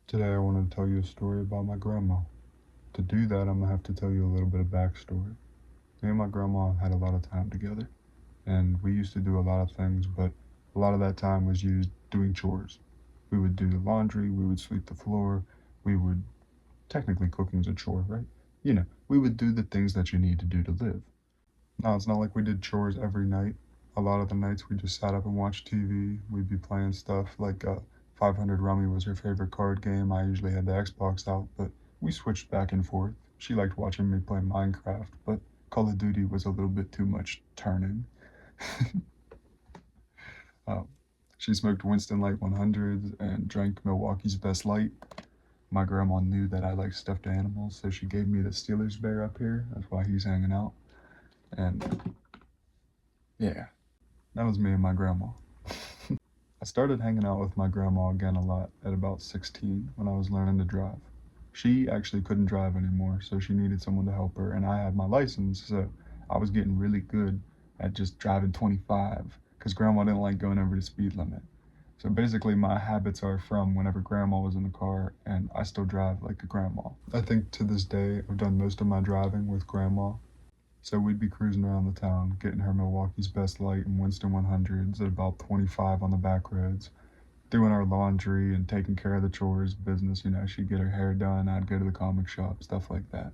Today I want to tell you a story about my grandma. To do that, I'm going to have to tell you a little bit of backstory. Me and my grandma had a lot of time together, and we used to do a lot of things, but a lot of that time was used doing chores. We would do the laundry, we would sweep the floor, we would, technically cooking's a chore, right? We would do the things that you need to do to live. Now, it's not like we did chores every night. A lot of the nights we just sat up and watched TV. We'd be playing stuff like 500 Rummy was her favorite card game. I usually had the Xbox out, but we switched back and forth. She liked watching me play Minecraft, but Call of Duty was a little bit too much turning. um, she smoked Winston Light 100s and drank Milwaukee's Best Light. My grandma knew that I like stuffed animals, so she gave me the Steelers bear up here. That's why he's hanging out. And yeah, that was me and my grandma. I started hanging out with my grandma again a lot at about 16 when I was learning to drive. She actually couldn't drive anymore, so she needed someone to help her, and I had my license, so I was getting really good at just driving 25 because grandma didn't like going over the speed limit. So basically, my habits are from whenever grandma was in the car, and I still drive like a grandma. I think to this day, I've done most of my driving with grandma. So we'd be cruising around the town, getting her Milwaukee's Best Light and Winston 100s at about 25 on the back roads, doing our laundry and taking care of the chores business. She'd get her hair done, I'd go to the comic shop, stuff like that.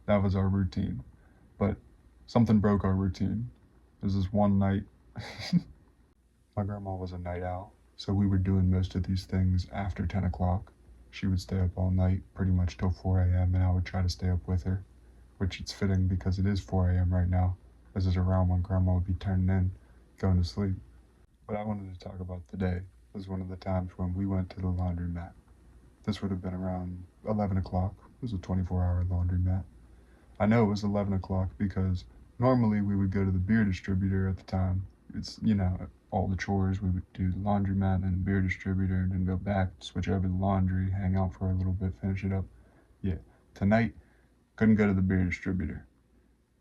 That was our routine. But something broke our routine. There was this one night, my grandma was a night owl, so we were doing most of these things after 10 o'clock. She would stay up all night, pretty much till 4 a.m., and I would try to stay up with her, which it's fitting because it is 4 a.m. right now. This is around when grandma would be turning in, going to sleep. What I wanted to talk about today was one of the times when we went to the laundromat. This would have been around 11 o'clock. It was a 24-hour laundromat. I know it was 11 o'clock because normally we would go to the beer distributor at the time. It's, all the chores. We would do the laundromat and the beer distributor and then go back, switch over the laundry, hang out for a little bit, finish it up. Yeah, tonight, couldn't go to the beer distributor.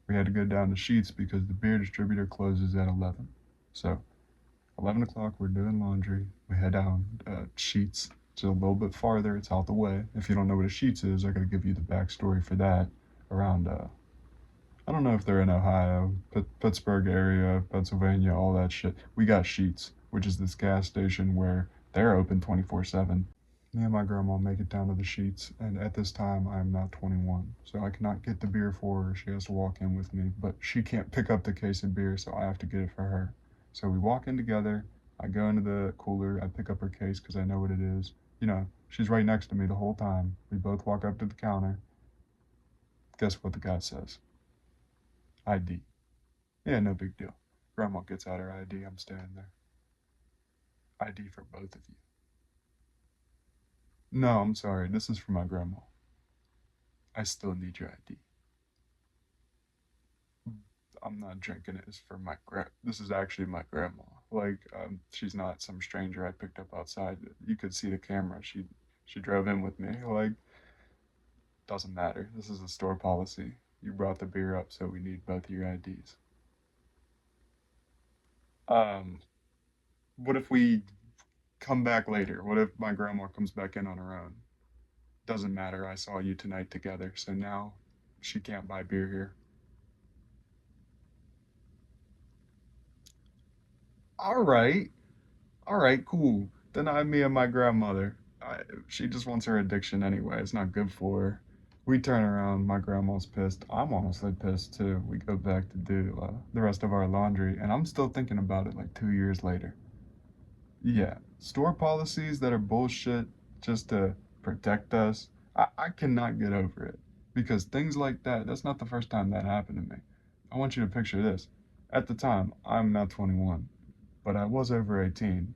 We had to go down to Sheets because the beer distributor closes at 11. So 11 o'clock, we're doing laundry. We head down Sheets. It's a little bit farther. It's out the way. If you don't know what a Sheets is, I gotta give you the backstory for that. Around, I don't know if they're in Ohio, Pittsburgh area, Pennsylvania, all that shit. We got Sheets, which is this gas station where they're open 24/7. Me and my grandma make it down to the Sheets, and at this time I am not 21, so I cannot get the beer for her. She has to walk in with me, but she can't pick up the case of beer, so I have to get it for her. So we walk in together. I go into the cooler. I pick up her case because I know what it is. She's right next to me the whole time. We both walk up to the counter. Guess what the guy says? ID. Yeah, no big deal. Grandma gets out her ID. I'm standing there. ID for both of you. No, I'm sorry. This is for my grandma. I still need your ID. I'm not drinking it. It's for my This is actually my grandma. Like, she's not some stranger I picked up outside. You could see the camera. She drove in with me. Like, doesn't matter. This is a store policy. You brought the beer up, so we need both of your IDs. Um, what if we come back later? What if my grandma comes back in on her own? Doesn't matter. I saw you tonight together, so now she can't buy beer here. All right. All right, cool. Deny me and my grandmother. She just wants her addiction anyway. It's not good for her. We turn around. My grandma's pissed. I'm honestly pissed too. We go back to do the rest of our laundry, and I'm still thinking about it like 2 years later. Yeah, store policies that are bullshit just to protect us. I cannot get over it because things like that, that's not the first time that happened to me. I want you to picture this. At the time, I'm not 21, but I was over 18.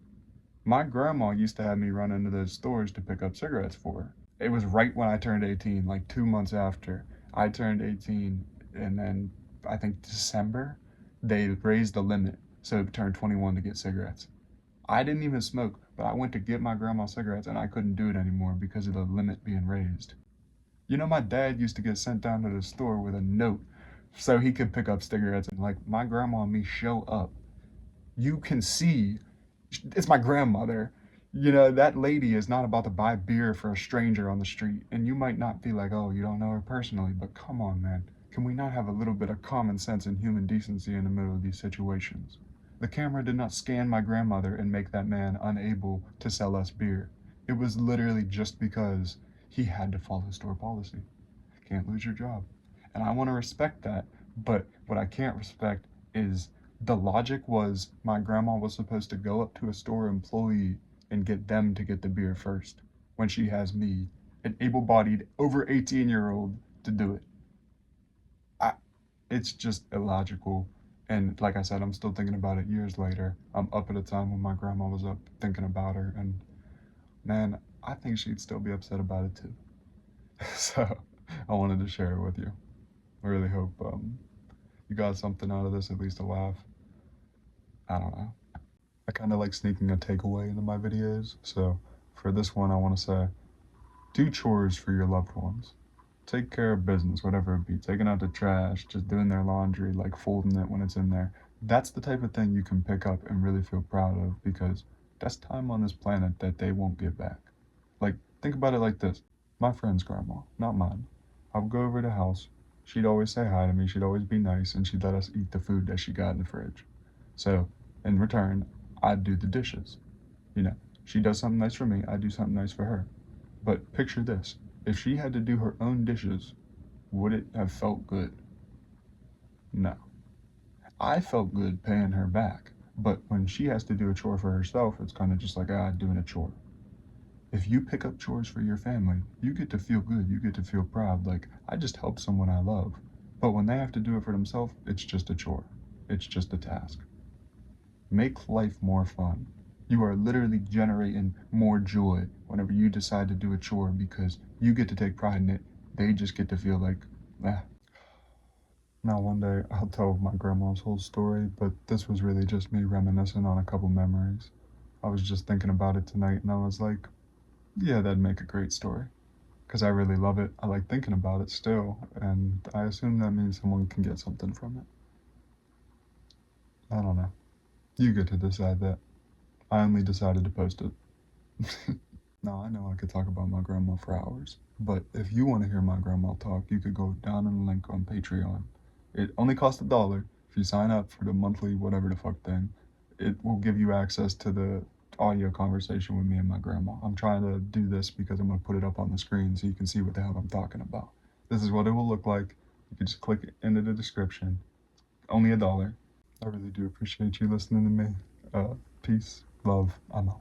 My grandma used to have me run into those stores to pick up cigarettes for her. It was right when I turned 18, like 2 months after I turned 18, and then I think December, they raised the limit so it turned 21 to get cigarettes. I didn't even smoke, but I went to get my grandma cigarettes and I couldn't do it anymore because of the limit being raised. My dad used to get sent down to the store with a note so he could pick up cigarettes, and like my grandma and me show up. You can see it's my grandmother. You know, that lady is not about to buy beer for a stranger on the street. And you might not be like, oh, you don't know her personally, but come on, man. Can we not have a little bit of common sense and human decency in the middle of these situations? The camera did not scan my grandmother and make that man unable to sell us beer. It was literally just because he had to follow store policy. Can't lose your job. And I want to respect that, but what I can't respect is the logic was my grandma was supposed to go up to a store employee and get them to get the beer first when she has me, an able bodied, over 18-year-old, to do it. I, it's just illogical. And like I said, I'm still thinking about it years later. I'm up at a time when my grandma was up thinking about her, and man, I think she'd still be upset about it too. So I wanted to share it with you. I really hope you got something out of this, at least a laugh. I don't know. I kind of like sneaking a takeaway into my videos, so for this one, I want to say do chores for your loved ones. Take care of business, whatever it be. Taking out the trash, just doing their laundry, like folding it when it's in there. That's the type of thing you can pick up and really feel proud of because that's time on this planet that they won't get back. Like, think about it like this. My friend's grandma, not mine. I would go over to the house. She'd always say hi to me. She'd always be nice, and she'd let us eat the food that she got in the fridge. So, in return, I'd do the dishes. You know, she does something nice for me, I do something nice for her. But picture this. If she had to do her own dishes, would it have felt good? No. I felt good paying her back. But when she has to do a chore for herself, it's kind of just like, doing a chore. If you pick up chores for your family, you get to feel good. You get to feel proud. Like, I just helped someone I love. But when they have to do it for themselves, it's just a chore. It's just a task. Make life more fun. You are literally generating more joy whenever you decide to do a chore because you get to take pride in it. They just get to feel like, eh. Now, one day I'll tell my grandma's whole story, but this was really just me reminiscing on a couple memories. I was just thinking about it tonight and I was like, yeah, that'd make a great story. Because I really love it. I like thinking about it still, and I assume that means someone can get something from it. I don't know. You get to decide that. I only decided to post it. Now, I know I could talk about my grandma for hours, but if you want to hear my grandma talk, you could go down in the link on Patreon. It only costs $1 if you sign up for the monthly whatever the fuck thing. It will give you access to the audio conversation with me and my grandma. I'm trying to do this because I'm going to put it up on the screen so you can see what the hell I'm talking about. This is what it will look like. You can just click it into the description. Only $1. I really do appreciate you listening to me. Peace, love, I'm out.